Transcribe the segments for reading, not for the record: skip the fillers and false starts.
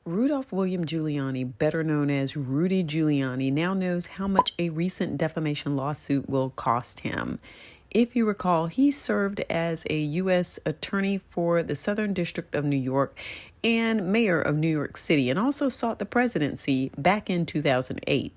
Rudolph William Giuliani, better known as Rudy Giuliani, now knows how much a recent defamation lawsuit will cost him. If you recall, he served as a U.S. attorney for the Southern District of New York and mayor of New York City, and also sought the presidency back in 2008.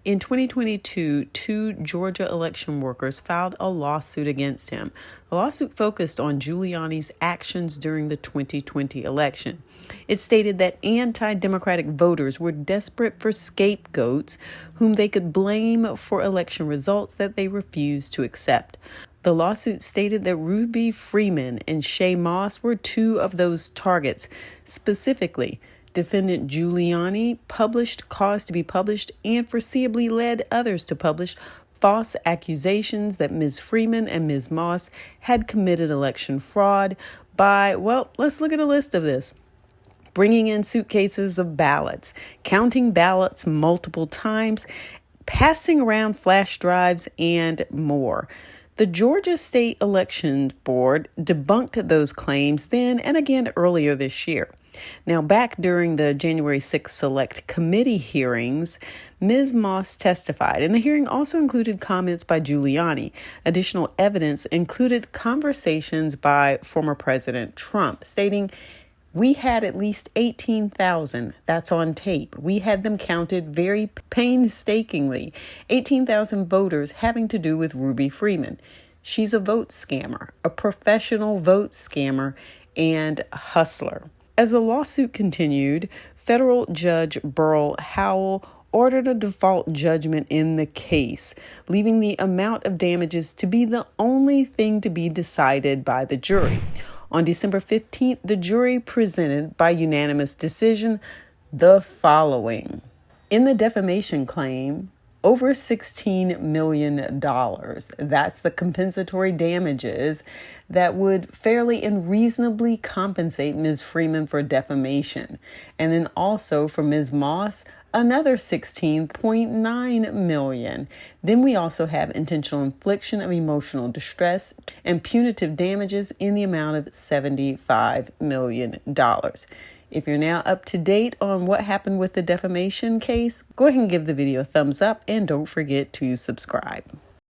In 2022, two Georgia election workers filed a lawsuit against him. The lawsuit focused on Giuliani's actions during the 2020 election. It stated that anti-democratic voters were desperate for scapegoats whom they could blame for election results that they refused to accept. The lawsuit stated that Ruby Freeman and Shay Moss were two of those targets. Specifically, defendant Giuliani caused to be published, and foreseeably led others to publish false accusations that Ms. Freeman and Ms. Moss had committed election fraud by, let's look at a list of this. Bringing in suitcases of ballots, counting ballots multiple times, passing around flash drives, and more. The Georgia State Election Board debunked those claims then and again earlier this year. Now, back during the January 6th Select Committee hearings, Ms. Moss testified, and the hearing also included comments by Giuliani. Additional evidence included conversations by former President Trump, stating, "We had at least 18,000, that's on tape. We had them counted very painstakingly. 18,000 voters having to do with Ruby Freeman. She's a vote scammer, a professional vote scammer, and a hustler." As the lawsuit continued, federal Judge Burl Howell ordered a default judgment in the case, leaving the amount of damages to be the only thing to be decided by the jury. On December 15th, the jury presented, by unanimous decision, the following. In the defamation claim, over $16 million. That's the compensatory damages that would fairly and reasonably compensate Ms. Freeman for defamation. And then also for Ms. Moss, another $16.9 million. Then we also have intentional infliction of emotional distress and punitive damages in the amount of $75 million. If you're now up to date on what happened with the defamation case, go ahead and give the video a thumbs up and don't forget to subscribe.